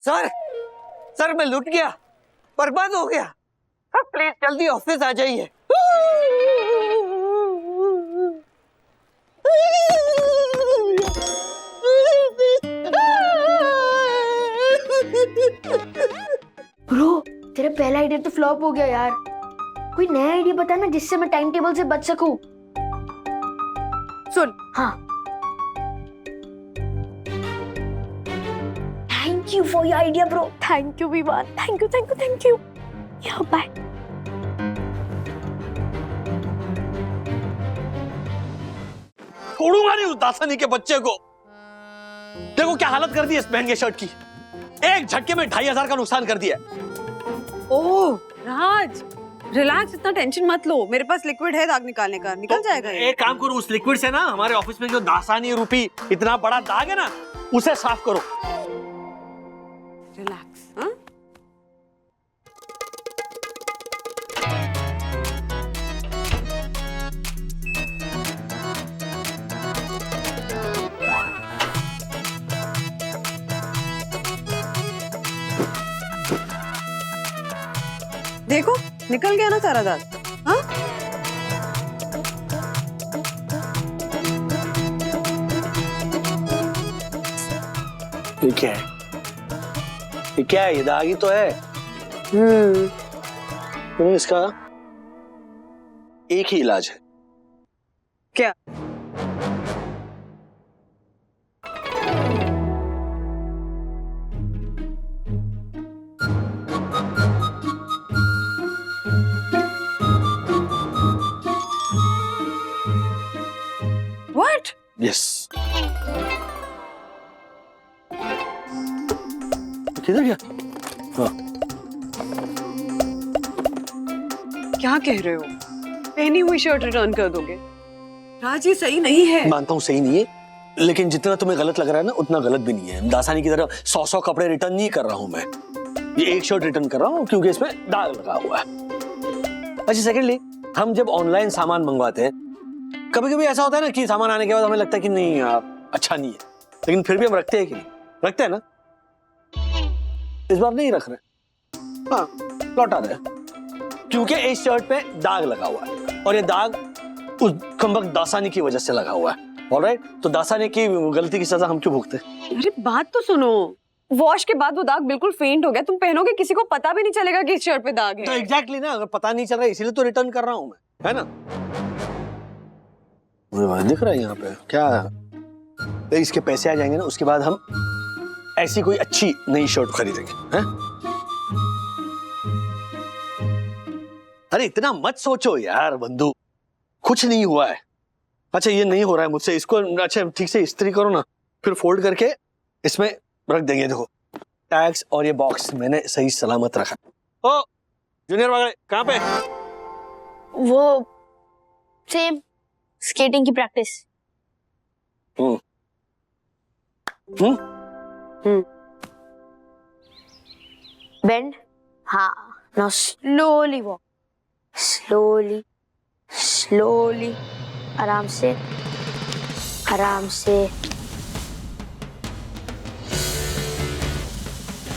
Sir sir मैं लुट गया, बर्बाद हो गया। सर प्लीज जल्दी ऑफिस आ जाइए। ब्रो तेरा पहला आइडिया तो फ्लॉप हो गया यार। कोई नया आइडिया बता ना जिससे मैं टाइम टेबल से बच सकूं। सुन, हाँ, thank you for your idea bro. Thank you Vivaan, thank you thank you thank you. या बाय। छोड़ूंगा नहीं उस दासानी के बच्चे को। देखो क्या हालत कर दी इस महंगे शर्ट की। एक झटके में 2500 का नुकसान कर दिया। ओह राज, रिलैक्स, इतना टेंशन मत लो। मेरे पास लिक्विड है दाग निकालने का, निकल जाएगा ये। एक काम करो, उस लिक्विड से ना हमारे ऑफिस में जो दासानी रूपी इतना बड़ा दाग है ना, उसे साफ करो। रिलैक्स। हाँ? देखो निकल गया ना सारा दाग। हाँ? ये क्या है? ये क्या है? ये दाग ही तो है। इसका एक ही इलाज है। क्या? What? यस। किधर गया? हाँ। क्या कह रहे हो? पहनी हुई शर्ट रिटर्न कर दोगे? राज ये सही नहीं है। मानता हूँ सही नहीं है, लेकिन जितना तुम्हें गलत लग रहा है ना उतना गलत भी नहीं है। दासानी की तरह 100 कपड़े रिटर्न नहीं कर रहा हूँ मैं। ये एक शर्ट रिटर्न कर रहा हूँ क्योंकि इसमें दाग लगा हुआ है। अच्छा, सेकेंडली, हम जब ऑनलाइन सामान मंगवाते हैं कभी कभी ऐसा होता है ना कि सामान आने के बाद हमें लगता है कि नहीं अच्छा नहीं है, लेकिन फिर भी हम रखते हैं कि नहीं? रखते हैं ना? इस बार नहीं रख रहे। हाँ, लौटा रहे क्योंकि इस शर्ट पे दाग लगा हुआ है और ये दाग उस कमबख्त दासानी की वजह से लगा हुआ है। ऑलराइट, तो दासानी की गलती की सजा हम क्यों भुगते? अरे बात तो सुनो, वॉश के बाद वो दाग बिल्कुल फेंट हो गया। तुम पहनोगे, किसी को पता भी नहीं चलेगा कि इस शर्ट पे दाग है। तो एग्जैक्टली ना, अगर पता नहीं चल रहा है इसीलिए तो रिटर्न कर रहा हूं मैं, है ना? मुझे दिख रहा है यहाँ पे क्या है? इसके पैसे आ जाएंगे ना, उसके बाद हम ऐसी कोई अच्छी नई शर्ट खरीदेंगे, हैं? अरे इतना मत सोचो यार बंधु, कुछ नहीं हुआ है। अच्छा ये नहीं हो रहा है मुझसे, इसको अच्छा ठीक से इस्त्री करो ना, फिर फोल्ड करके इसमें रख देंगे। देखो टैग्स और ये बॉक्स मैंने सही सलामत रखा। ओ जूनियर वगैरह कहाँ पे? वो सेम स्केटिंग की प्रैक्टिस। बेंड, हाँ, now slowly walk, slowly slowly, आराम से आराम से।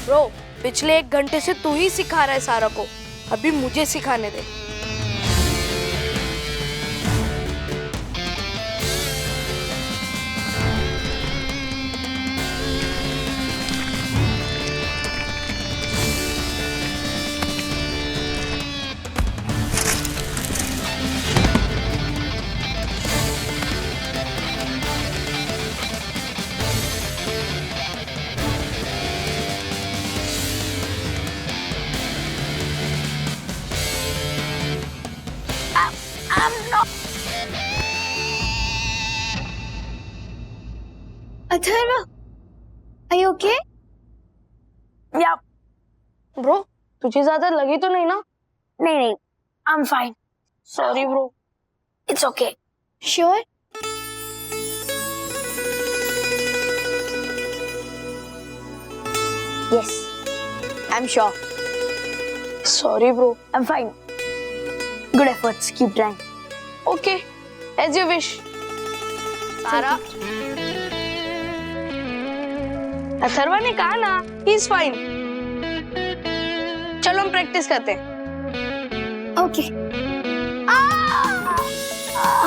ब्रो, पिछले 1 घंटे से तू ही सिखा रहा है सारा को, अभी मुझे सिखाने दे। Atharv, are you okay? या ब्रो, तुझे ज्यादा लगी तो नहीं ना? नहीं, I'm fine. Sorry bro. It's okay. Sure? Yes, I'm sure. Sorry bro. I'm fine. Good efforts. Keep trying. Okay, as you wish. Sara, Atharva ने कहा ना, ही इज फाइन। चलो हम प्रैक्टिस करते हैं। Okay.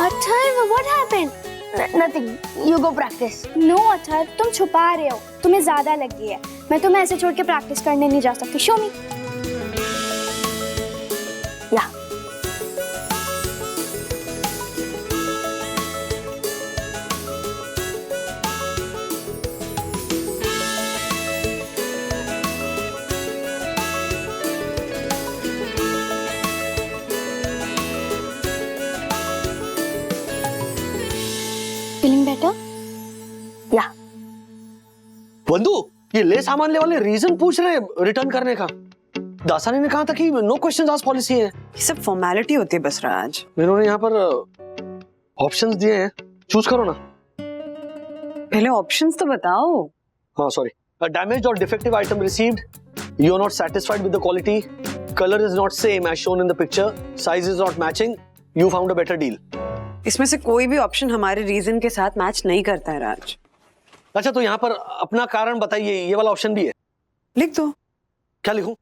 Athar, what happened? Nothing. You go practice. No other, तुम छुपा रहे हो, तुम्हें ज्यादा लग गई है। मैं तुम्हें ऐसे छोड़ के प्रैक्टिस करने नहीं जा सकती। शो मी। Yeah. Feeling better? Yeah. बंधु, ये ले सामान ले वाले रीजन पूछ रहे हैं रिटर्न करने का। दासानी ने कहा था कि नो क्वेश्चन आस्क्ड पॉलिसी है। ये सब फॉर्मेलिटी होती है बस राज। इन्होंने यहाँ पर ऑप्शंस दिए हैं, चूज करो ना। पहले ऑप्शंस तो बताओ। हाँ सॉरी, डैमेज्ड और defective item received, you are not satisfied with the quality, colour is not same as shown in the picture, size is not matching, you found a better deal. इसमें से कोई भी option हमारे reason के साथ match नहीं करता है राज। अच्छा तो यहाँ पर अपना कारण बताइए, ये वाला ऑप्शन भी है। लिख दो। क्या लिखूं?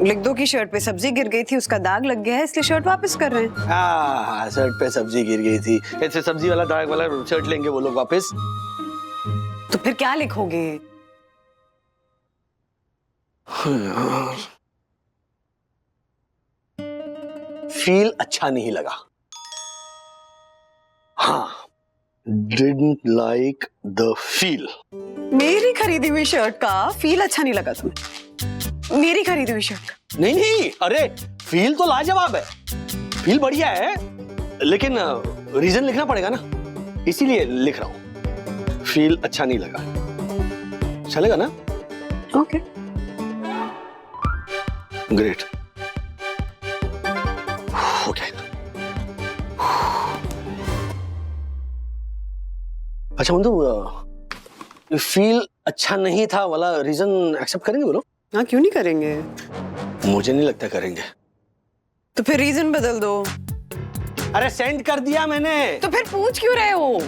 लिख दो कि शर्ट पे सब्जी गिर गई थी, उसका दाग लग गया है, इसलिए शर्ट वापस कर रहे हैं। शर्ट पे सब्जी गिर गई थी, ऐसे सब्जी वाला दाग वाला शर्ट लेंगे वो लोग वापस। तो फिर क्या लिखोगे? फील अच्छा नहीं लगा। हाँ, didn't like the feel। मेरी खरीदी हुई शर्ट का फील अच्छा नहीं लगा तुम्हें? मेरी खरीदी हुई शर्ट का? नहीं नहीं, अरे फील तो लाजवाब है, फील बढ़िया है, लेकिन रीजन लिखना पड़ेगा ना, इसीलिए लिख रहा हूं। फील अच्छा नहीं लगा, चलेगा ना? Okay great. ओके अच्छा बंधु, फील अच्छा नहीं था वाला रीजन एक्सेप्ट करेंगे बोलो? हाँ क्यों नहीं करेंगे? मुझे नहीं लगता करेंगे। तो फिर रीजन बदल दो। अरे सेंड कर दिया मैंने। तो फिर पूछ क्यों रहे हो?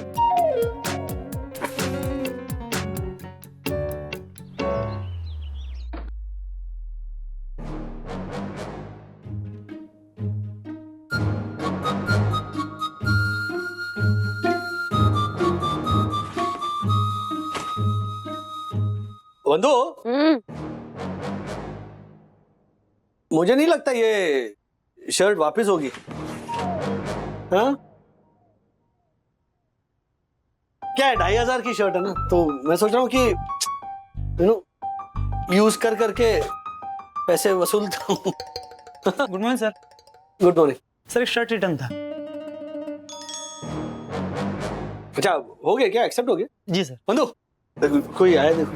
बंधु, मुझे नहीं लगता ये शर्ट वापस होगी। हाँ क्या है, 2500 की शर्ट है ना, तो मैं सोच रहा हूँ कि यूज कर करके पैसे वसूलता हूँ। Good morning sir. Good morning sir, एक शर्ट रिटर्न था। अच्छा हो गया क्या, एक्सेप्ट हो गया? जी सर। बंधु कोई आया देखो।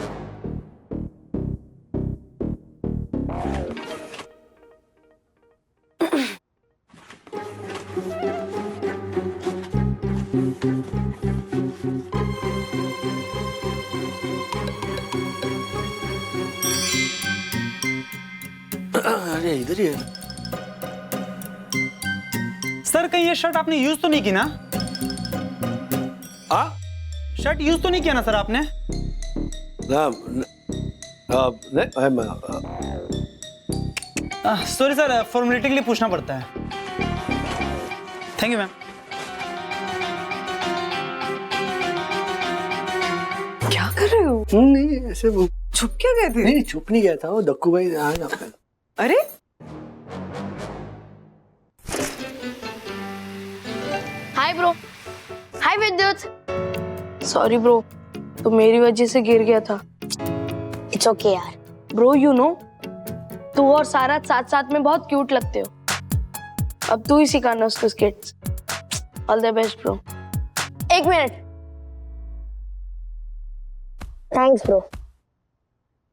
अरे इधर ही है। सर कहीं ये शर्ट आपने यूज तो नहीं की ना? शर्ट यूज तो नहीं किया ना सर आपने? सॉरी सर, फॉर्मेलिटी के लिए पूछना पड़ता है। Thank you ma'am. क्या कर रहे हो? नहीं ऐसे वो छुप क्या गए थे? नहीं चुप नहीं गया था, वो दक्कू भाई आज आपका। अरे हाय ब्रो। हाय विद्युत। सॉरी ब्रो, तो मेरी वजह से गिर गया था। इट्स ओके यार। ब्रो यू नो, तू और सारा साथ साथ में बहुत क्यूट लगते हो। अब तू ही सिखाना उसको skits. All the best bro. एक minute. Thanks bro.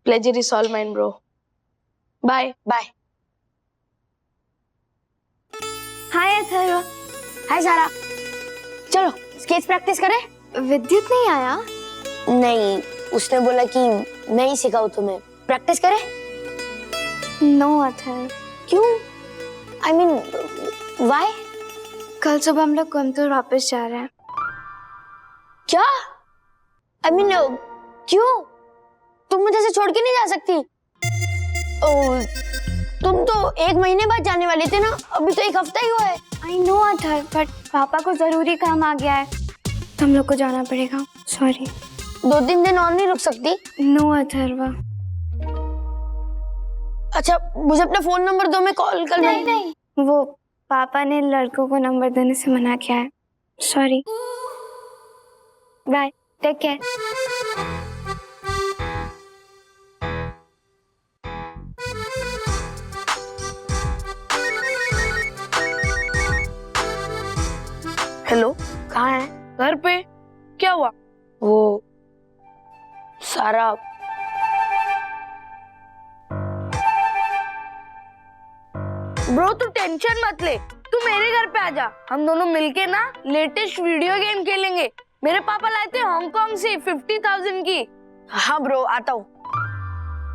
Pleasure is all mine bro. Bye bye. Hi Atharv. Hi Sara. चलो स्केच प्रैक्टिस करें। विद्युत नहीं आया? नहीं, उसने बोला कि मैं ही सिखाऊं तुम्हें। प्रैक्टिस करें? नो अथर्व। क्यों? I mean why? कल सुबह हम लोग कोयम्बतूर वापस जा रहे हैं। क्या? आई मीन क्यों? तुम मुझे ऐसे छोड़ के नहीं जा सकती। ओ, तुम तो 1 महीने बाद जाने वाली थी ना, अभी तो 1 हफ्ता ही हुआ है। आई नो अथर्व, बट पापा को जरूरी काम आ गया है, तो हम लोग को जाना पड़ेगा। सॉरी। 2-3 दिन और नहीं रुक सकती? नो अथर्व। अच्छा, मुझे अपना फोन नंबर दो, मैं कॉल कर लूं। नहीं, वो पापा ने लड़कों को नंबर देने से मना किया है। Sorry. Bye, take care. Hello, कहाँ है? घर पे। क्या हुआ? वो सारा ब्रो, तू टेंशन मत ले, तू मेरे घर पे आ जा। हम दोनों मिलके ना लेटेस्ट वीडियो गेम खेलेंगे। मेरे पापा लाए थे हांगकांग से 50,000 की। हाँ ब्रो, आता हूँ।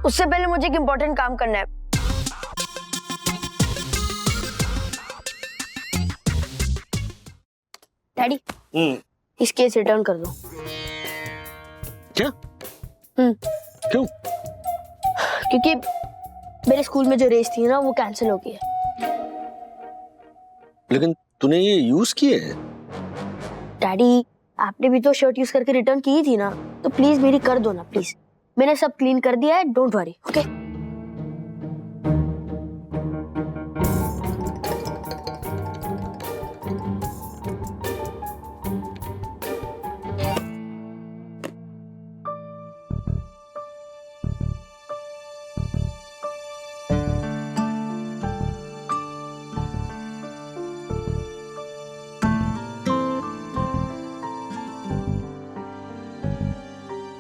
उससे पहले मुझे एक इम्पोर्टेंट काम करना है। डैडी, इस केस रिटर्न कर दो। क्या? क्यों? क्योंकि मेरे स्कूल में जो रेस थी ना, वो कैंसिल हो गई है। लेकिन तूने ये यूज किए हैं? डैडी, आपने भी तो शर्ट यूज करके रिटर्न की थी ना, तो प्लीज मेरी कर दो ना, प्लीज। मैंने सब क्लीन कर दिया है, डोंट वरी, ओके?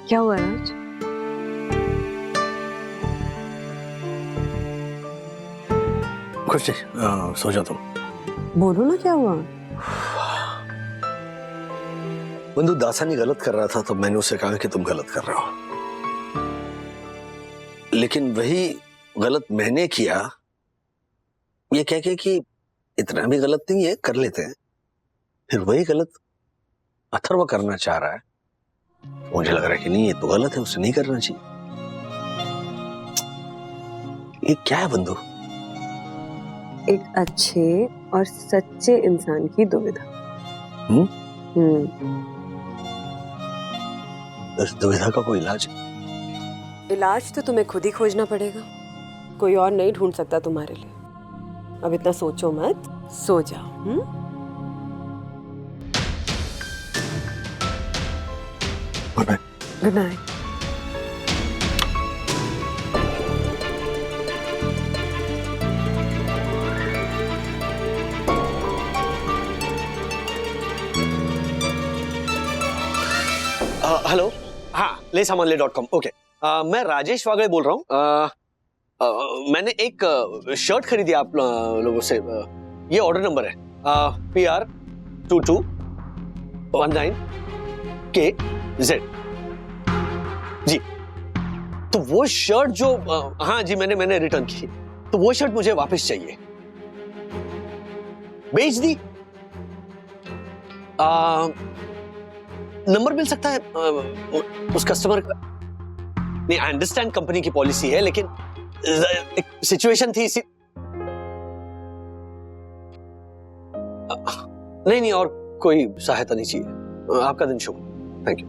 क्या हुआ राज? कुछ नहीं, सो जाता हूँ। बोलो ना, क्या हुआ? बंधु, दासानी गलत कर रहा था तो मैंने उसे कहा कि तुम गलत कर रहे हो, लेकिन वही गलत मैंने किया ये कह के कि इतना भी गलत नहीं है, कर लेते हैं। फिर वही गलत अथर्व करना चाह रहा है। मुझे लग रहा है कि नहीं, ये तो गलत है, उसे नहीं करना चाहिए। ये क्या है बंधु? एक अच्छे और सच्चे इंसान की दुविधा। इस दुविधा का कोई इलाज है? इलाज तो तुम्हें खुद ही खोजना पड़ेगा, कोई और नहीं ढूंढ सकता तुम्हारे लिए। अब इतना सोचो मत, सो जाओ। Good night. हेलो, हाँ, लेसामानले.com। ओके, मैं राजेश वागले बोल रहा हूँ। मैंने एक शर्ट खरीदी आप लोगों से। ये ऑर्डर नंबर है PR2219KZ। जी, तो वो शर्ट जो हाँ जी, मैंने रिटर्न की, तो वो शर्ट मुझे वापस चाहिए। बेच दी? नंबर मिल सकता है उस कस्टमर का? नहीं, आई अंडरस्टैंड कंपनी की पॉलिसी है, लेकिन एक सिचुएशन थी इसी। नहीं, और कोई सहायता नहीं चाहिए। आपका दिन शुभ। Thank you.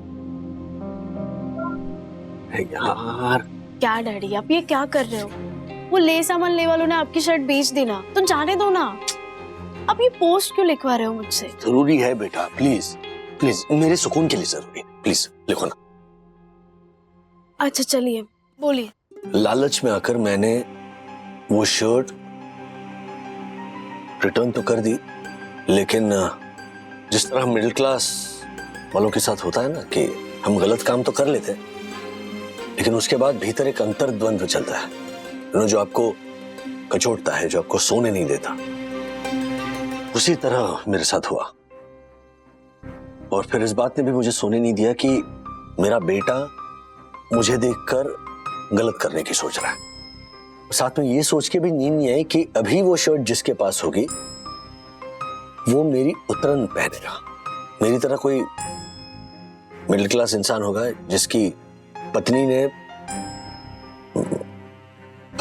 यार, क्या डैडी, आप ये क्या कर रहे हो? वो ले सामान ले वालों ने आपकी शर्ट बेच दी ना, तुम जाने दो ना। आप ये पोस्ट क्यों लिखवा रहे हो मुझसे? जरूरी है बेटा, प्लीज प्लीज, मेरे सुकून के लिए जरूरी है, प्लीज लिखो ना। अच्छा चलिए, बोलिए। लालच में आकर मैंने वो शर्ट रिटर्न तो कर दी, लेकिन जिस तरह मिडिल क्लास वालों के साथ होता है ना कि हम गलत काम तो कर लेते हैं, लेकिन उसके बाद भीतर एक अंतर्द्वंद्व चलता है, जो आपको कचोटता है, जो आपको सोने नहीं देता। उसी तरह मेरे साथ हुआ, और फिर इस बात ने भी मुझे सोने नहीं दिया कि मेरा बेटा मुझे देखकर गलत करने की सोच रहा है। साथ में ये सोच के भी नींद नहीं आई कि अभी वो शर्ट जिसके पास होगी वो मेरी उतरन पहनेगा। मेरी तरह कोई मिडिल क्लास इंसान होगा जिसकी पत्नी ने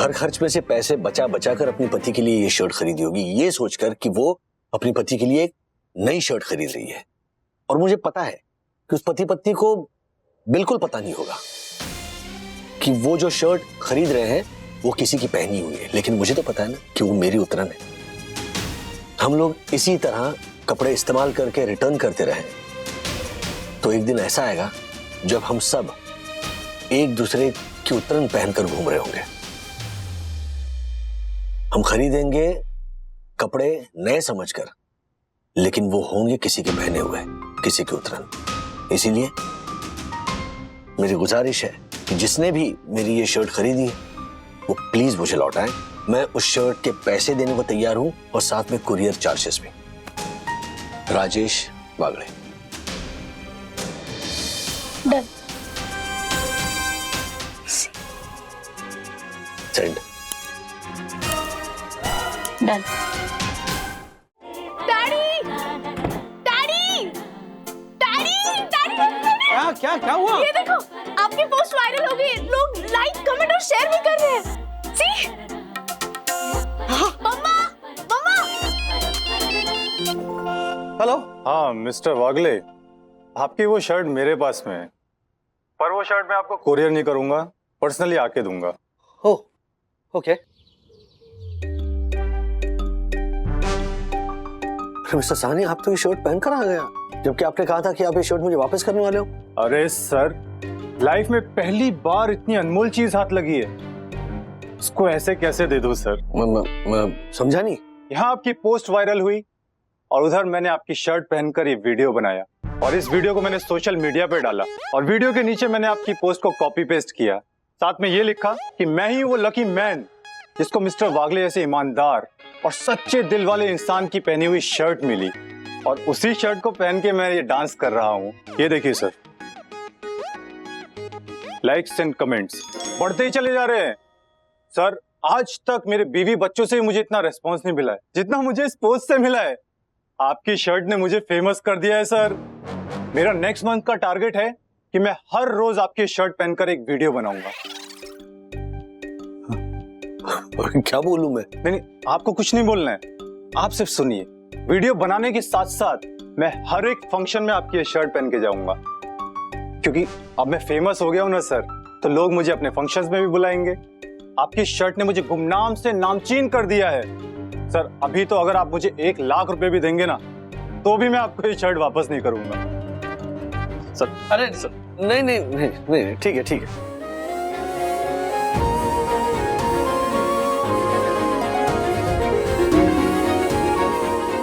घर खर्च में से पैसे बचा बचा कर अपने पति के लिए ये शर्ट खरीदी होगी, ये सोचकर कि वो अपने पति के लिए एक नई शर्ट खरीद रही है। और मुझे पता है कि उस पति पत्नी को बिल्कुल पता नहीं होगा कि वो जो शर्ट खरीद रहे हैं वो किसी की पहनी हुई है, लेकिन मुझे तो पता है ना कि वो मेरी उतरन है। हम लोग इसी तरह कपड़े इस्तेमाल करके रिटर्न करते रहे तो एक दिन ऐसा आएगा जब हम सब एक दूसरे की उतरन पहनकर घूम रहे होंगे। हम खरीदेंगे कपड़े नए समझकर, लेकिन वो होंगे किसी के पहने हुए, किसी की उतरन। इसीलिए मेरी गुजारिश है कि जिसने भी मेरी ये शर्ट खरीदी है वो प्लीज मुझे लौटाएं। मैं उस शर्ट के पैसे देने को तैयार हूं और साथ में कुरियर चार्जेस भी। राजेश वागले। डन। सेंड। डन। क्या क्या हुआ? ये देखो, आपकी पोस्ट वायरल हो गई, लोग लाइक, कमेंट और शेयर भी कर रहे हैं। सी? मम्मा, मम्मा। हेलो। हाँ मिस्टर वागले, आपकी वो शर्ट मेरे पास में है, पर वो शर्ट मैं आपको कोरियर नहीं करूंगा, पर्सनली आके दूंगा। हो, ओके। मिस्टर साहनी, आप तो ये शर्ट पहनकर आ गया, जबकि आपने कहा था कि आप ये शर्ट मुझे वापस करने वाले हो। अरे सर, लाइफ में पहली बार इतनी अनमोल चीज हाथ लगी है, इसको ऐसे कैसे दे दूं सर? मैं समझा नहीं। यहाँ आपकी पोस्ट वायरल हुई और उधर मैंने आपकी शर्ट पहनकर ये वीडियो बनाया और इस वीडियो को मैंने सोशल मीडिया पे डाला और वीडियो के नीचे मैंने आपकी पोस्ट को कॉपी पेस्ट किया, साथ में ये लिखा कि मैं ही वो लकी मैन जिसको मिस्टर वागले जैसे ईमानदार और सच्चे दिल वाले इंसान की पहनी हुई शर्ट मिली, और उसी शर्ट को पहन के मैं ये डांस कर रहा हूँ। ये देखिए सर, लाइक्स एंड कमेंट्स बढ़ते ही चले जा रहे हैं। सर, आज तक मेरे बीवी बच्चों से मुझे इतना रिस्पॉन्स नहीं मिला है जितना मुझे इस पोस्ट से मिला है। आपकी शर्ट ने मुझे फेमस कर दिया है सर। मेरा नेक्स्ट मंथ का टारगेट है कि मैं हर रोज आपकी शर्ट पहनकर एक वीडियो बनाऊंगा। क्या बोलूं मैं? नहीं, आपको कुछ नहीं बोलना है, आप सिर्फ सुनिए। वीडियो बनाने के साथ साथ मैं हर एक फंक्शन में आपकी ये शर्ट पहन के जाऊंगा, क्योंकि अब मैं फेमस हो गया हूं ना सर, तो लोग मुझे अपने फंक्शंस में भी बुलाएंगे। आपकी शर्ट ने मुझे गुमनाम से नामचीन कर दिया है सर। अभी तो अगर आप मुझे 1 लाख रुपए भी देंगे ना, तो भी मैं आपको ये शर्ट वापस नहीं करूंगा सर। अरे सर, नहीं नहीं नहीं नहीं, ठीक है ठीक है।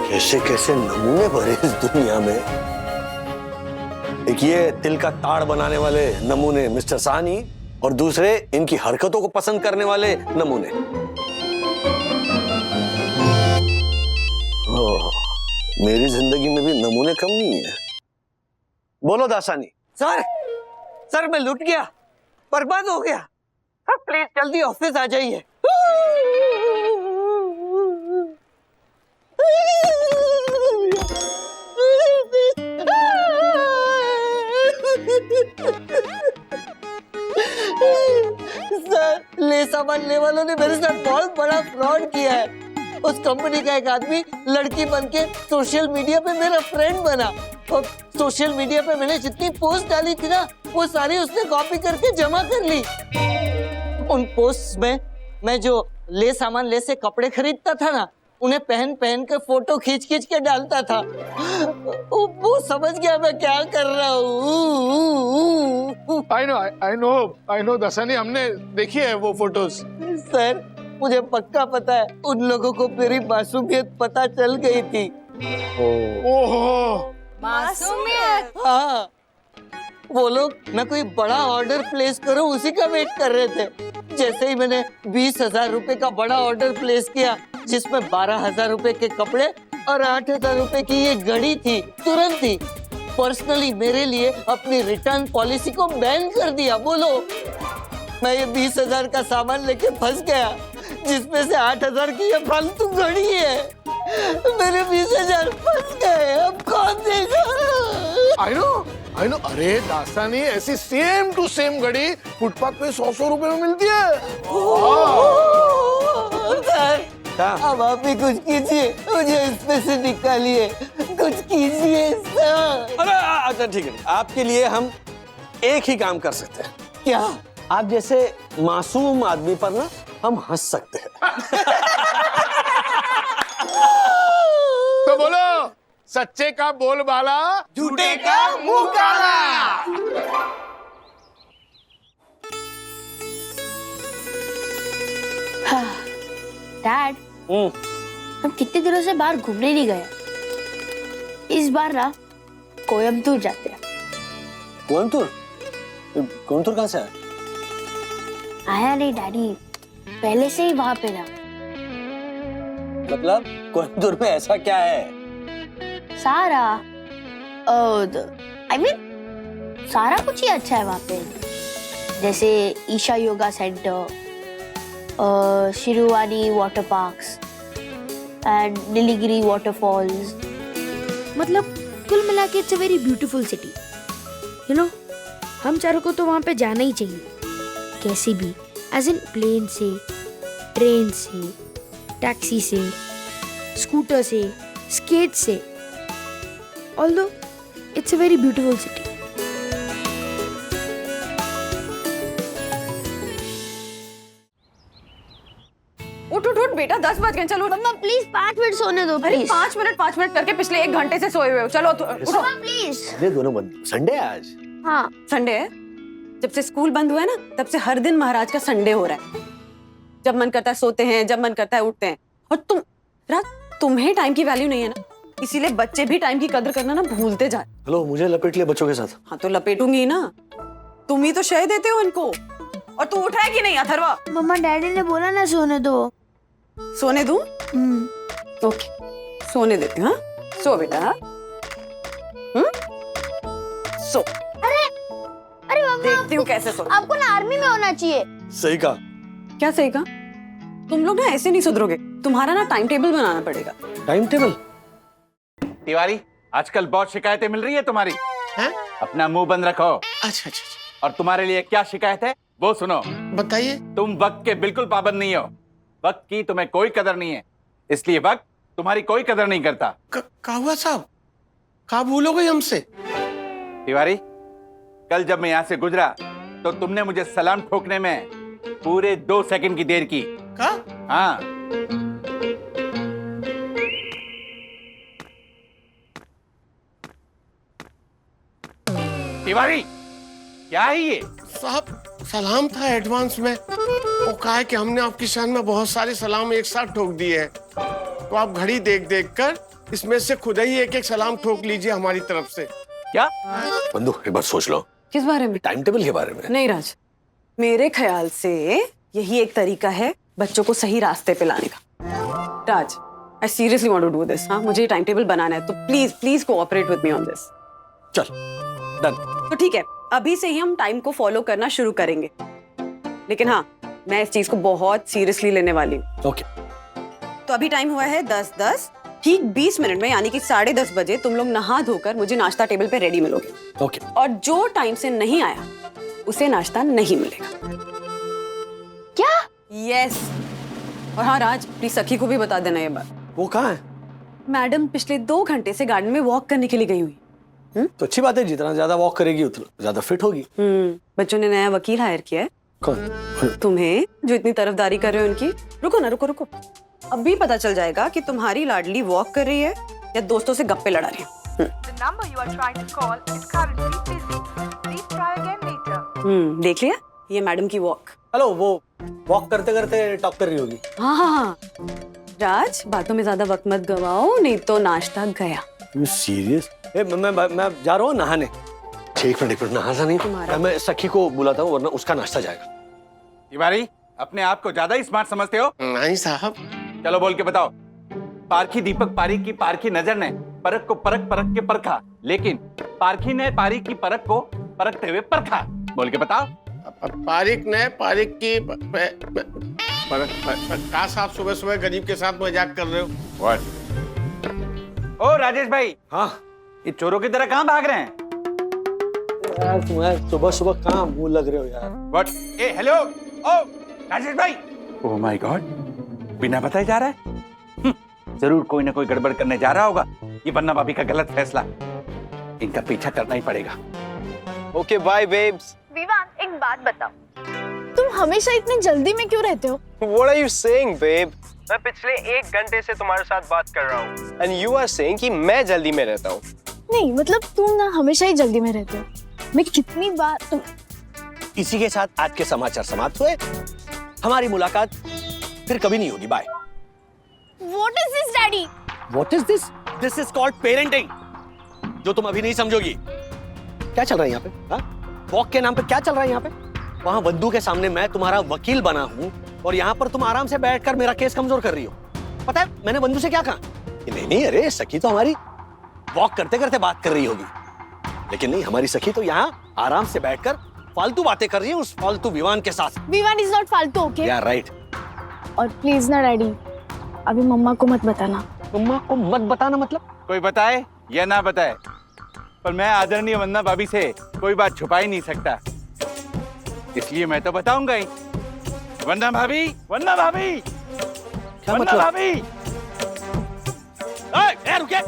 कैसे कैसे नमूने भरे इस दुनिया में। एक ये तिल का ताड़ बनाने वाले नमूने मिस्टर साहनी, और दूसरे इनकी हरकतों को पसंद करने वाले नमूने। मेरी जिंदगी में भी नमूने कम नहीं है। बोलो दासानी। सर मैं लुट गया, बर्बाद हो गया। सर प्लीज जल्दी ऑफिस आ जाइए। सर, ले सामान ले वालों ने मेरे साथ बहुत बड़ा फ्रॉड किया है। उस कंपनी का एक आदमी लड़की बनके सोशल मीडिया पे मेरा फ्रेंड बना, और सोशल मीडिया पे मैंने जितनी पोस्ट डाली थी ना, वो सारी उसने कॉपी करके जमा कर ली। उन पोस्ट में मैं जो ले सामान ले से कपड़े खरीदता था ना, उन्हें पहन पहन के फोटो खींच खींच के डालता था। वो समझ गया मैं क्या कर रहा हूँ। आई नो दसानी, हमने देखी है वो फोटोज। सर, मुझे पक्का पता है उन लोगों को मेरी मासूमियत पता चल गई थी। ओहो, मासूमियत? हाँ, वो लोग मैं कोई बड़ा ऑर्डर प्लेस करूं उसी का वेट कर रहे थे। जैसे ही मैंने 20,000 रुपए का बड़ा ऑर्डर प्लेस किया, जिसमें 12,000 रुपए के कपड़े और 8,000 रुपए की ये घड़ी थी, तुरंत ही पर्सनली मेरे लिए अपनी रिटर्न पॉलिसी को बैन कर दिया। बोलो, मैं ये 20,000 का सामान लेके फंस गया, जिसमें से 8,000 की ये फालतू घड़ी है। मेरे 20,000 फंस गए, अब कौन देगा? I know. अरे दास्तानी, ऐसी सेम टू सेम घड़ी फुटपाथ पे 100 रुपए में मिलती है। अब आप ही कुछ कीजिए, मुझे इसमें से निकालिए, कुछ कीजिए सर। अरे अच्छा ठीक है, आपके लिए हम एक ही काम कर सकते हैं। क्या? आप जैसे मासूम आदमी पर ना हम हंस सकते हैं। तो बोलो, सच्चे का बोलबाला, झूठे का मुंह काला। डैड, हम कितने दिनों से बाहर घूमने नहीं गए। इस बार ना कोयम्बतूर जाते हैं। कोयम्बतूर? कोयम्बतूर कहाँ से है? आया नहीं डैडी, पहले से ही वहां पे था। मतलब कोयम्बतूर में ऐसा क्या है? सारा आई मीन सारा कुछ ही अच्छा है वहां पे, जैसे Isha yoga centre, Siruvani water parks and Nilgiri waterfalls. मतलब कुल मिला के it's a very beautiful city. You know, हम चारों को तो वहां पे जाना ही चाहिए, कैसे भी, एज इन प्लेन से, ट्रेन से, टैक्सी से, स्कूटर से, स्केट से। Although it's a very beautiful city. उठ उठ उठ बेटा, 10 बज गए, चलो। मम्मा प्लीज 5 मिनट सोने दो अरे प्लीज। 5 मिनट करके पिछले 1 घंटे से सोए हुए हो। चलो उठो। मम्मा प्लीज। ये दोनों बंद। संडे है आज। हाँ संडे है, जब से स्कूल बंद हुआ है ना, तब से हर दिन महाराज का संडे हो रहा है। जब मन करता है सोते हैं, जब मन करता है उठते हैं। और तुम्हें टाइम की वैल्यू नहीं है ना, इसीलिए बच्चे भी टाइम की कदर करना ना भूलते जा। हेलो, मुझे लपेट लिया बच्चों के साथ। हाँ तो लपेटूंगी ना, तुम ही तो शय देते हो इनको। और तू उठा है कि नहीं अथर्वा? मम्मा डैडी ने बोला ना सोने दो। सोने दूं? ओके, सोने देती हूँ। हाँ, सो बेटा। हाँ, सो। अरे मम्मा, देखती हूँ कैसे सो। आपको ना आर्मी में होना चाहिए। सही कहा। क्या सही कहा? तुम लोग ना ऐसे नहीं सुधरोगे, तुम्हारा ना टाइम टेबल बनाना पड़ेगा। Time table? तिवारी, आजकल बहुत शिकायतें मिल रही है तुम्हारी। हैं? अपना मुंह बंद रखो। अच्छा अच्छा, और तुम्हारे लिए क्या शिकायत है वो सुनो। बताइए। तुम वक्त के बिल्कुल पाबंद नहीं हो। वक्त की तुम्हें कोई कदर नहीं है, इसलिए वक्त तुम्हारी कोई कदर नहीं करता। क्या हुआ साहब? क्या भूल हो गई हमसे? तिवारी, कल जब मैं यहाँ से गुजरा तो तुमने मुझे सलाम ठोकने में पूरे 2 सेकंड की देर की। क्या? हाँ। तिवारी, क्या है ये? साहब सलाम था एडवांस में। वो कहा है कि हमने आपकी शान में बहुत सारे सलाम एक साथ ठोक दिए हैं, तो आप घड़ी देख देख कर इसमें से खुद ही एक एक सलाम ठोक लीजिए हमारी तरफ से। क्या? बंधु, एक बार सोच लो। किस बारे में? टाइम टेबल के बारे में। नहीं राज, मेरे ख्याल से यही एक तरीका है बच्चों को सही रास्ते पे लाने का। Raj, I seriously want to do this. हाँ, मुझे टाइम टेबल बनाना है, तो please please cooperate with me on this. चल, डन। तो ठीक है, अभी से ही हम टाइम को फॉलो करना शुरू करेंगे, लेकिन हाँ, मैं इस चीज को बहुत सीरियसली लेने वाली हूँ। ओके। तो अभी टाइम हुआ है 10:10। ठीक 20 मिनट में, यानी कि 10:30 बजे तुम लोग नहा धोकर मुझे नाश्ता टेबल पे रेडी मिलोगे। ओके। और जो टाइम से नहीं आया उसे नाश्ता नहीं मिलेगा। क्या? यस। और हाँ राज, अपनी सखी को भी बता देना ये बात। वो कहाँ है? मैडम पिछले 2 घंटे से गार्डन में वॉक करने के लिए गई हुई। तो अच्छी बात है, जितना ज्यादा वॉक करेगी उतना ज्यादा फिट होगी। बच्चों ने नया वकील हायर किया है। कौन? तुम्हें जो इतनी तरफदारी कर रहे हो उनकी। रुको ना, रुको रुको, अभी पता चल जाएगा कि तुम्हारी लाडली वॉक कर रही है या दोस्तों से गप्पे लड़ा रही है। देख लिया, ये मैडम की वॉक। हेलो, वो वॉक करते करते टॉक कर रही होगी। हाँ हाँ हाँ राज, बातों में ज्यादा वक्त मत गवाओ, नहीं तो नाश्ता गया। You serious? मैं जा रहा हूँ नहाने। एक मिनट नहाना नहीं, मैं सखी को बुलाता हूँ वरना उसका नाश्ता जाएगा। तिवारी, अपने आप को ज्यादा ही स्मार्ट समझते हो? नहीं साहब। चलो बोल के बताओ। पारखी दीपक पारी की पारखी नजर ने परख को परख परख के परखा, लेकिन पारखी ने पारी की परख को परखते हुए परखा। बोल के बताओ। पारिक ने पारिक की का साहब सुबह सुबह गरीब के साथ मजाक कर रहे हो? What? ओ राजेश भाई। हाँ, ये चोरों की तरह कहाँ भाग रहे हैं? यार तुम्हें सुबह सुबह कहाँ मुंह लग रहे हो यार। What? ए हेलो, ओ राजेश भाई। ओह माय गॉड, बिना बताए जा रहा है? जरूर कोई ना कोई गड़बड़ करने जा रहा होगा। ये वन्ना भाभी का गलत फैसला, इनका पीछा करना ही पड़ेगा। Okay bye babes. विवान एक बात बताओ, तुम हमेशा इतनी जल्दी में क्यों रहते हो? What are you saying, babe? मैं पिछले 1 घंटे से तुम्हारे साथ बात कर रहा हूँ and you are saying कि मैं जल्दी में रहता हूँ। नहीं मतलब तुम ना हमेशा ही जल्दी में रहते हो। मैं कितनी बार इसी के साथ आज के समाचार समाप्त हुए। हमारी मुलाकात फिर कभी नहीं होगी। Bye. What is this, Daddy? What is this? This is called parenting, जो तुम अभी नहीं समझोगी। क्या चल रहा है यहाँ पे? हाँ? वॉक के नाम पे क्या चल रहा है यहाँ पे? वहाँ वद्दू के सामने मैं तुम्हारा वकील बना हूँ और यहाँ पर तुम आराम से बैठकर मेरा केस कमजोर कर रही हो। पता है मैंने वंदू से क्या कहा? कि नहीं नहीं, अरे सखी तो हमारी वॉक करते करते बात कर रही होगी, लेकिन नहीं, हमारी सखी तो यहाँ आराम से बैठकर फालतू बातें कर रही है उस फालतू विवान के साथ। विवान इज नॉट फालतू, ओके? या राइट। और प्लीज ना डैडी, अभी मम्मा को मत बताना। मम्मा को मत बताना मतलब? कोई बताए या ना बताए, पर मैं आदरणीय वंदना भाभी से कोई बात छुपा ही नहीं सकता, इसलिए मैं तो बताऊंगा ही। वंदना भाभी, वंदना भाभी, क्या वंदना मतलब? भाभी। ए, रुकिए।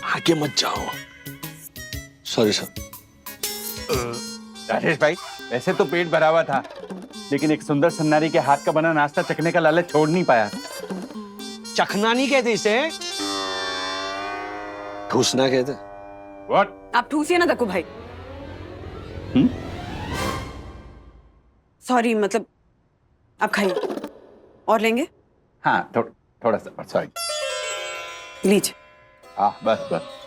आगे मत जाओ। Sorry sir. राजेश भाई, वैसे तो पेट भरा हुआ था, लेकिन एक सुंदर सन्नारी के हाथ का बना नाश्ता चखने का लालच छोड़ नहीं पाया। चखना नहीं कहते इसे, ठूसना कहते। What? आप ठूसिए ना दक्कू भाई। सॉरी, मतलब आप खाइए। और लेंगे? हाँ, थोड़ा सा, सॉरी। लीजिए। हाँ, बस बस।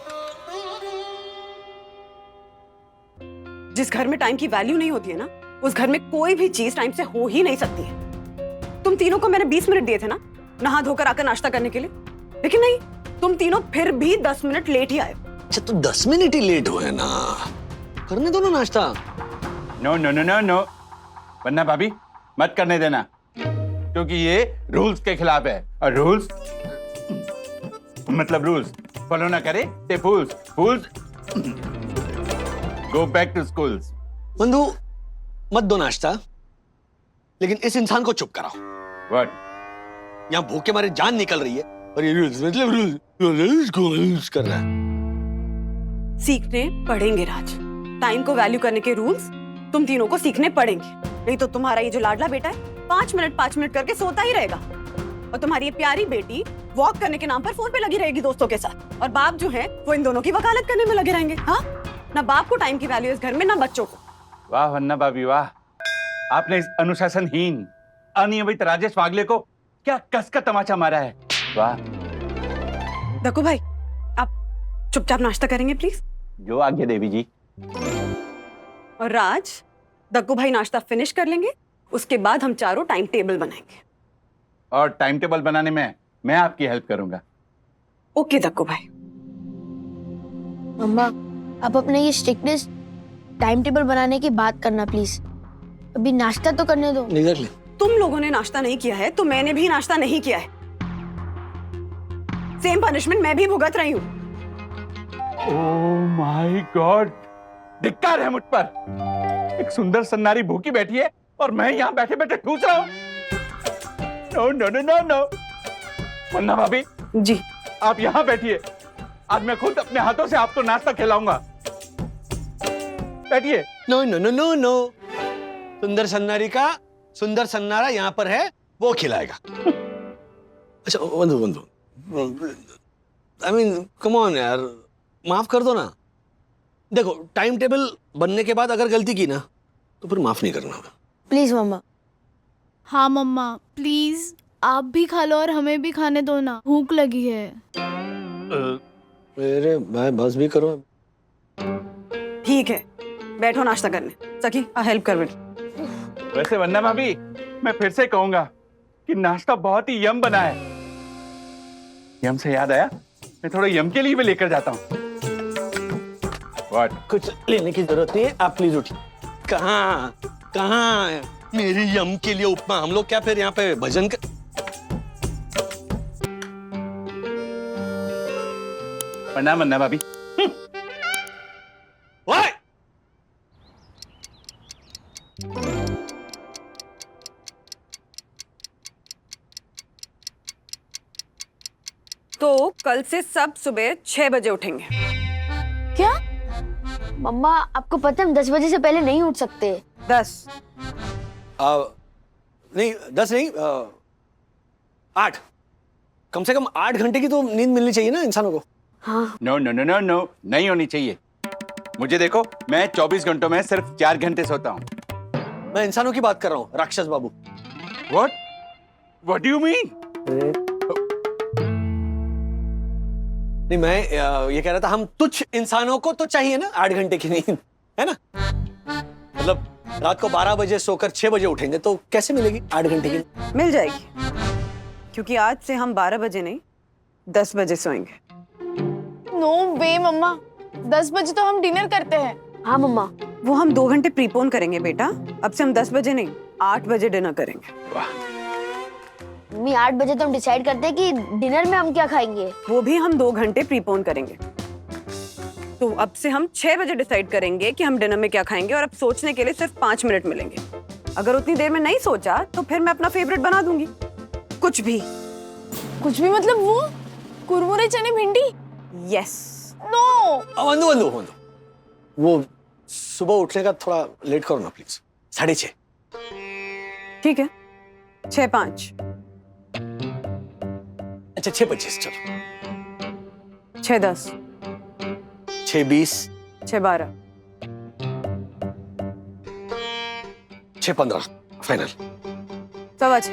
जिस घर में टाइम की वैल्यू नहीं होती है ना, उस घर में कोई भी चीज टाइम से हो ही नहीं सकती है। तुम तीनों को मैंने 20 मिनट दिए थे ना नहा धोकर आकर नाश्ता करने के लिए, लेकिन नहीं, तुम तीनों फिर भी 10 मिनट लेट ही आए। अच्छा तो 10 मिनट ही लेट हुए ना, करने दो ना नाश्ता। No no no no no, वन्ना भाभी मत करने देना, क्योंकि ये रूल्स के खिलाफ है, और रूल्स मतलब रूल्स फॉलो ना करे ते फूल्स, फूल्स गो बैक टू स्कूल्स। बंधु मत दो नाश्ता, लेकिन इस इंसान को चुप कराओ। व्हाट? यहाँ भूख के मारे जान निकल रही है और ये रूल्स मतलब रूल्स कर रहा है। सीखने पड़ेंगे राज, टाइम को वैल्यू करने के रूल्स तुम तीनों को सीखने पड़ेंगे, नहीं तो तुम्हारा ये जो लाडला बेटा है 5 मिनट करके सोता ही रहेगा, और तुम्हारी ये प्यारी बेटी वॉक करने के नाम पर फोन पे लगी रहेगी दोस्तों के साथ, और बाप जो है वो इन दोनों की वकालत करने में लगे रहेंगे। हाँ, ना बाप को टाइम की वैल्यू इस घर में, ना बच्चों को। वाह वन्ना भाभी वाह, आपने इस अनुशासनहीन अनियमित राजेश वागले को क्या कस का तमाचा मारा है। वाह। दक्कू भाई, आप चुपचाप नाश्ता करेंगे प्लीज? जो आज्ञा देवी जी। और राज, दक्कू भाई नाश्ता फिनिश कर लेंगे, उसके बाद हम चारों टाइम टेबल बनाएंगे। और टाइम टेबल बनाने में मैं आपकी हेल्प करूंगा। ओके दक्कू भाई। मम्मा, आप अपने ये स्ट्रिक्टनेस टाइम टेबल बनाने की बात करना प्लीज, अभी नाश्ता तो करने दो। एग्जैक्टली। तुम लोगों ने नाश्ता नहीं किया है तो मैंने भी नाश्ता नहीं किया है, सेम पनिशमेंट मैं भी भुगत रही हूँ। ओह माय गॉड, धिक्कार है मुझ पर। एक सुंदर सन्नारी भूखी बैठी है और मैं यहाँ बैठे बैठे ठूस रहा हूँ। No no no no no. वन्ना भाभी जी, आप यहाँ बैठिए, आज मैं खुद अपने हाथों से आपको नाश्ता खिलाऊंगा। बैठिए। No no no no no, सुंदर सन्नारी का सुंदर सन्नारा यहाँ पर है, वो खिलाएगा। अच्छा बंधु बंधु, आई मीन कम ऑन यार, माफ कर दो ना। देखो टाइम टेबल बनने के बाद अगर गलती की ना तो फिर माफ नहीं करना। प्लीज मम्मा। हाँ मम्मा प्लीज, आप भी खा लो और हमें भी खाने दो ना, भूख लगी है। अरे भाई बस भी करो। ठीक है, बैठो नाश्ता करने। सखी हेल्प कर बेटी। वैसे वन्ना भाभी, मैं फिर से कहूंगा कि नाश्ता बहुत ही यम बना है। यम से याद आया, मैं थोड़ा यम के लिए भी लेकर जाता हूँ। What? कुछ लेने की जरूरत नहीं है, आप प्लीज उठिए। कहाँ कहाँ मेरी यम के लिए उपमा? हम लोग क्या फिर यहाँ पे भजन कर? प्रणाम वंदना भाभी। ओए! तो कल से सब सुबह 6 बजे उठेंगे। क्या? मम्मा आपको पता है हम 10 बजे से पहले नहीं उठ सकते। 10 नहीं 10 नहीं 8, कम से कम 8 घंटे की तो नींद मिलनी चाहिए ना इंसानों को। हाँ। No no no no no, नहीं होनी चाहिए। मुझे देखो, मैं 24 घंटों में सिर्फ 4 घंटे सोता हूँ। मैं इंसानों की बात कर रहा हूँ, राक्षस बाबू। What do you mean? नहीं मैं ये कह रहा था, हम तुच्छ इंसानों को तो चाहिए ना 8 घंटे की नींद, है ना? मतलब रात को 12 बजे सोकर 6 बजे उठेंगे तो कैसे मिलेगी 8 घंटे की नींद? मिल जाएगी, क्योंकि आज से हम 12 बजे नहीं 10 बजे सोएंगे। नो वे मम्मा, 10 बजे तो हम डिनर करते हैं। हाँ मम्मा। वो हम 2 घंटे प्रीपोन करेंगे बेटा। अब से हम 10 बजे नहीं 8 बजे डिनर करेंगे। मम्मी 8 बजे तो हम डिसाइड करते हैं कि डिनर में हम क्या खाएंगे। वो भी हम 2 घंटे प्रीपोन करेंगे। तो अब से हम 6 बजे डिसाइड करेंगे कि हम डिनर में क्या खाएंगे, और अब सोचने के लिए सिर्फ 5 मिनट मिलेंगे। अगर उतनी देर में नहीं सोचा तो फिर मैं अपना फेवरेट बना दूंगी। कुछ भी मतलब वो कुरमुरे चने भिंडी। यस। नो। वंदू वो सुबह उठने का थोड़ा लेट करो ना प्लीज। 6:30। ठीक है, 6:05। अच्छा 6:25 चलो। 6:10। 6:20। 6:12। 6:15 फाइनल। 6:15।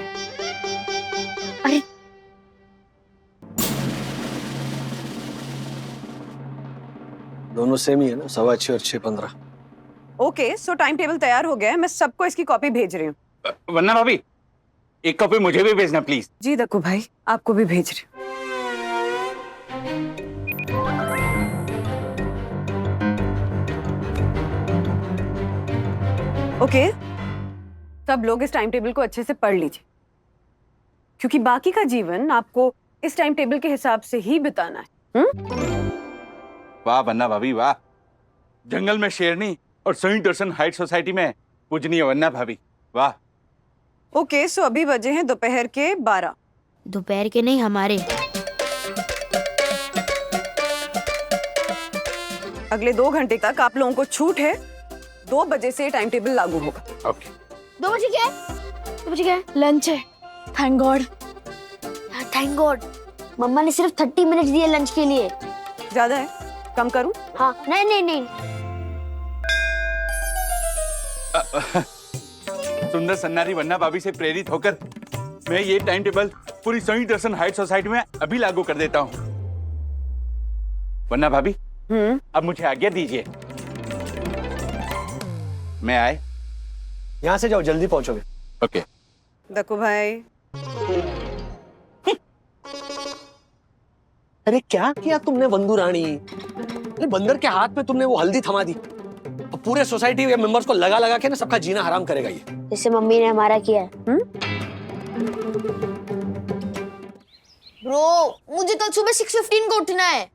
अरे दोनों सेम ही है ना, 6:15 और 6:15। ओके, सो टाइम टेबल तैयार हो गया है। मैं सबको इसकी कॉपी भेज रही हूँ। वंदना भाभी, एक कॉपी मुझे भी भेजना प्लीज। जी दक्कू भाई, आपको भी भेज रही हूँ। ओके, सब लोग इस टाइम टेबल को अच्छे से पढ़ लीजिए, क्योंकि बाकी का जीवन आपको इस टाइम टेबल के हिसाब से ही बिताना है। वाह वंदना भाभी वाह, जंगल में शेरनी और सेंट दर्शन हाइट सोसाइटी में पूजनीय वंदना भाभी, वाह। ओके, सो अभी बजे हैं दोपहर के 12। दोपहर के नहीं, हमारे। अगले 2 घंटे तक आप लोगों को छूट है। 2 बजे से टाइम टेबल लागू होगा। ओके। 2 बजे क्या है? 2 बजे क्या है? लंच है। Thank God. Thank God. मम्मा ने सिर्फ 30 मिनट दिए लंच के लिए। ज्यादा है, कम करूं? हाँ। नहीं। सुंदर सन्नारी वंदना भाभी से प्रेरित होकर मैं ये टाइम टेबल पूरी सेंट दर्शन हाइट सोसाइटी में अभी लागू कर देता हूँ। वंदना भाभी, अब मुझे आज्ञा दीजिए, मैं आए। यहाँ से जाओ, जल्दी पहुंचोगे। ओके। दक्कू भाई। अरे क्या किया तुमने वंदू रानी? अरे बंदर के हाथ में तुमने वो हल्दी थमा दी। अब पूरे सोसाइटी के मेंबर्स को लगा के ना सबका जीना हराम करेगा ये। जैसे मम्मी ने हमारा किया है। ब्रो, मुझे कल सुबह 6:15 को उठना है।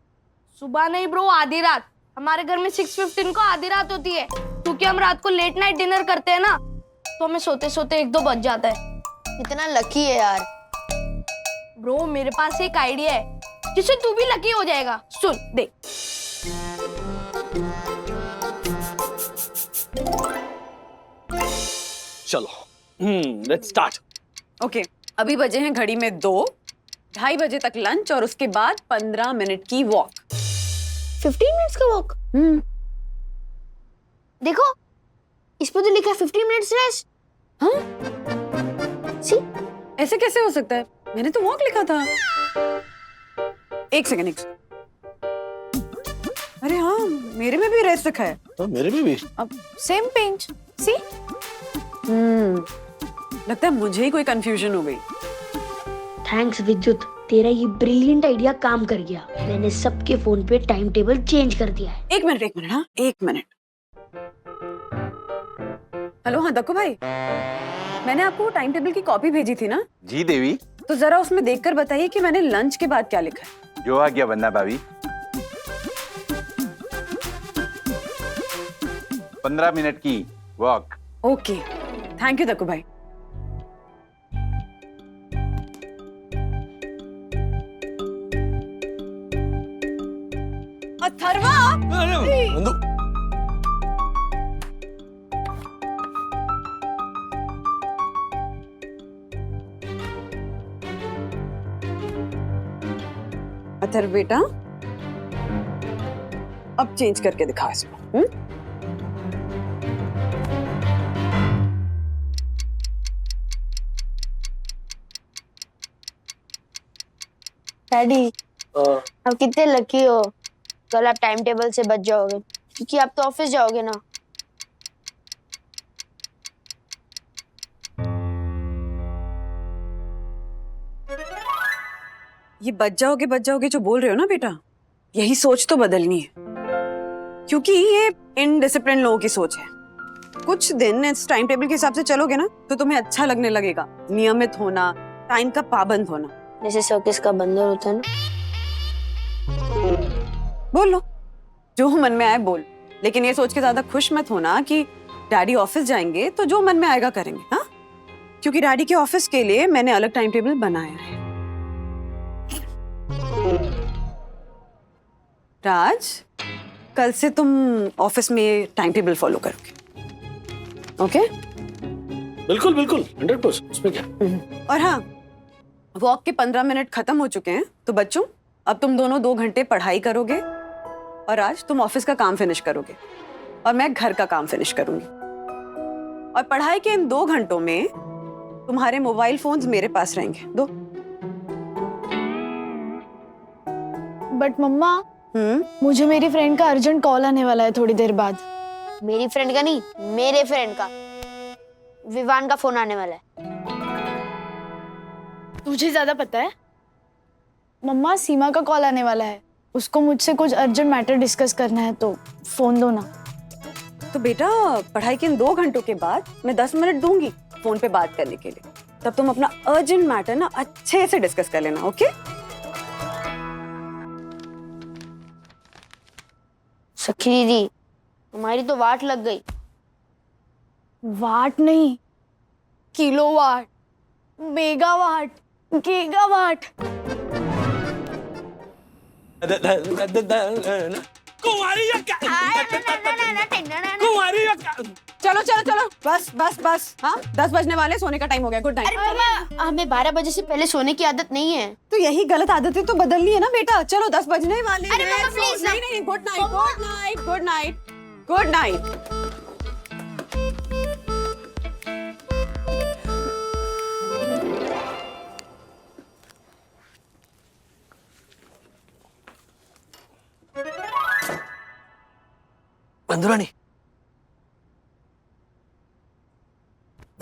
सुबह नहीं ब्रो, आधी रात। हमारे घर में 6:15 को आधी रात होती है, क्योंकि हम रात को लेट नाइट डिनर करते हैं ना, तो हमें सोते सोते 1-2 बज जाता है। कितना लकी है यार। ब्रो, मेरे पास एक आइडिया है जिससे तू भी लकी हो जाएगा। सुन देख। चलो, लेट्स स्टार्ट। ओके, अभी बजे हैं घड़ी में 2। 2:30 बजे तक लंच, और उसके बाद 15 मिनट की वॉक। 15 मिनट्स का वॉक? देखो, इस पे तो लिखा है 15 मिनट्स रेस्ट। हाँ? सी? ऐसे कैसे हो सकता है? मैंने तो वॉक लिखा था। एक सेकंड। अरे हाँ, मेरे में भी रेस्ट रखा है। तो मेरे में भी। अब सेम पेंच। सी? लगता है मुझे ही कोई कंफ्यूजन हो गई। थैंक्स विद्युत, तेरा ये ब्रिलियंट आइडिया काम कर गया। मैंने सबके फोन पे टाइम टेबल चेंज कर दिया है। एक मिनट हाँ, 1 मिनट। हेलो, हाँ दक्कू भाई, मैंने आपको टाइम टेबल की कॉपी भेजी थी ना? जी देवी। तो जरा उसमें देखकर बताइए कि मैंने लंच के बाद क्या लिखा है। जो आ गया वंदना भाभी। 15 मिनट की walk. Okay, thank you Dakku भाई। अथर्वा, नंदू अथर्व बेटा, अब चेंज करके दिखा इसको। डैडी आप कितने लकी हो, कल आप टाइम टेबल से बच जाओगे क्योंकि आप तो ऑफिस जाओगे ना। ये बच जाओगे जो बोल रहे हो ना बेटा, यही सोच तो बदलनी है, क्योंकि ये इनडिसिप्लिन लोगों की सोच है। कुछ दिन इस टाइम टेबल के हिसाब से चलोगे ना तो तुम्हें अच्छा लगने लगेगा। नियमित होना, टाइम का पाबंद होना, जैसे सर्कस का बंदर होता है ना। बोल लो जो मन में आए बोल, लेकिन ये सोच के ज्यादा खुश मत होना कि डैडी ऑफिस जाएंगे तो जो मन में आएगा करेंगे। हाँ, क्योंकि डैडी के ऑफिस के लिए मैंने अलग टाइम टेबल बनाया है। राज, कल से तुम ऑफिस में टाइम टेबल फॉलो करोगे, ओके? बिल्कुल बिल्कुल 100%, उसमें क्या। और हाँ, वॉक के 15 मिनट खत्म हो चुके हैं, तो बच्चों अब तुम दोनों 2 घंटे पढ़ाई करोगे और आज तुम ऑफिस का काम फिनिश करोगे और मैं घर का काम फिनिश करूंगी। और पढ़ाई के इन 2 घंटों में तुम्हारे मोबाइल फोन्स मेरे पास रहेंगे। दो। बट मम्मा, मुझे मेरी फ्रेंड का अर्जेंट कॉल आने वाला है थोड़ी देर बाद। मेरी फ्रेंड का नहीं, मेरे फ्रेंड का, विवान का फोन आने वाला है। तुझे ज्यादा पता है? मम्मा, सीमा का कॉल आने वाला है, उसको मुझसे कुछ अर्जेंट मैटर डिस्कस करना है, तो फोन दो ना। तो बेटा, पढ़ाई के इन 2 घंटों के बाद मैं 10 मिनट दूंगी फोन पे बात करने के लिए, तब तुम अपना अर्जेंट मैटर ना अच्छे से डिस्कस कर लेना, ओके? सखी दीदी, हमारी तो वाट लग गई। वाट नहीं, किलोवाट, मेगावाट, गीगावाट। कुंवारी चलो चलो चलो, बस बस बस। हाँ, 10 बजने वाले, सोने का टाइम हो गया। Good night. हमें 12 बजे से पहले सोने की आदत नहीं है। तो यही गलत आदतें तो बदलनी है ना बेटा। चलो 10 बजने वाले अरे हैं। मम्मा, प्लीज ना। नहीं नहीं, good night, good night, good night, good night. बंदुरानी,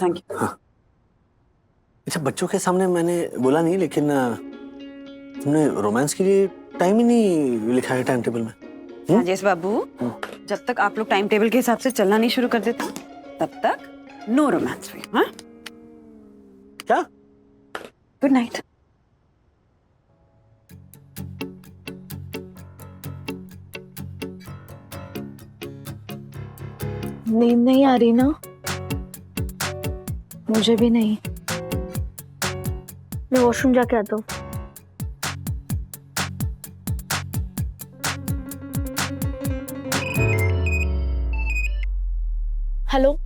थैंक यू। अच्छा, बच्चों के सामने मैंने बोला नहीं, लेकिन तुमने रोमांस के लिए टाइम ही नहीं लिखा है टाइम टेबल में। राजेश बाबू, जब तक आप लोग टाइम टेबल के हिसाब से चलना नहीं शुरू कर देते, तब तक नो रोमांस फ्री। हाँ, क्या? Good night. नींद नहीं आ रही ना? मुझे भी नहीं। मैं वॉशरूम जाके आता हूँ। Hello.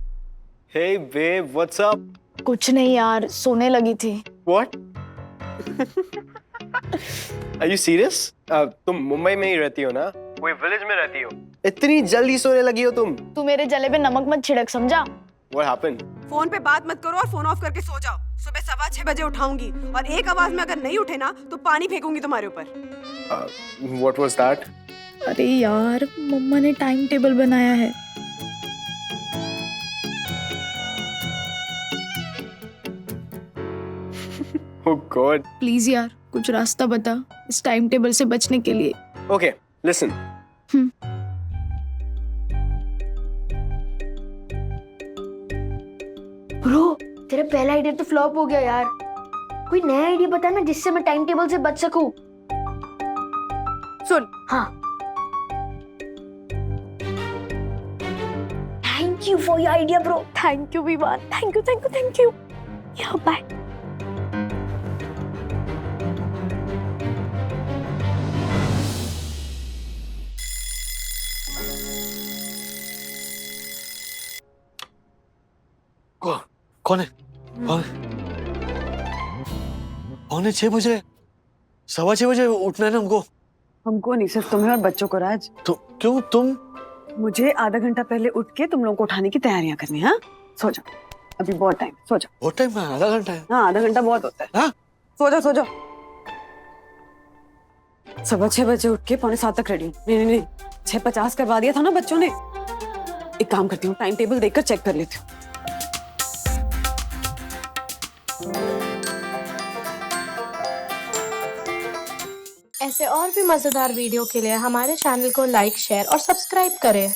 Hey babe, what's up? कुछ नहीं यार, सोने लगी थी। What? Are you serious? तुम मुंबई में ही रहती हो ना? कोई विलेज में रहती हो? इतनी जल्दी सोने लगी हो तुम? तू मेरे जले पे नमक मत छिड़क, समझा? What happened? फोन पे बात मत करो और फोन ऑफ करके सो जाओ। सुबह 6:15 बजे उठाऊंगी और एक आवाज में अगर नहीं उठे ना तो पानी फेंकूंगी तुम्हारे ऊपर। What was that? अरे यार, मम्मा ने टाइम टेबल बनाया है। Oh God. प्लीज यार, कुछ रास्ता बता इस टाइम टेबल से बचने के लिए। Okay, listen. ब्रो, तेरा पहला आइडिया तो फ्लॉप हो गया यार। कोई नया आइडिया बता ना जिससे मैं टाइम टेबल से बच सकूं। सुन। हाँ। Thank you for your idea bro, thank you Vivaan, thank you thank you thank you. या बाय। कौन है? पौने 6 बजे, 6:15 बजे उठना है ना हमको। हमको नहीं, सिर्फ तुम्हें और बच्चों को राज। तो क्यों तुम? मुझे आधा घंटा पहले उठ के तुम लोगों को उठाने की तैयारियां करनी है। हाँ, सो जाओ, अभी बहुत टाइम, सो जाओ। बहुत टाइम है, आधा घंटा है। हाँ, आधा घंटा बहुत होता है। हाँ? सो जाओ, सो जाओ। 6:15 बजे उठ के 6:45 तक रेडी। नहीं, 6:50 करवा दिया था ना बच्चों ने। एक काम करती हूँ, टाइम टेबल देखकर चेक कर लेती हूँ। ऐसे और भी मजेदार वीडियो के लिए हमारे चैनल को लाइक, शेयर और सब्सक्राइब करें।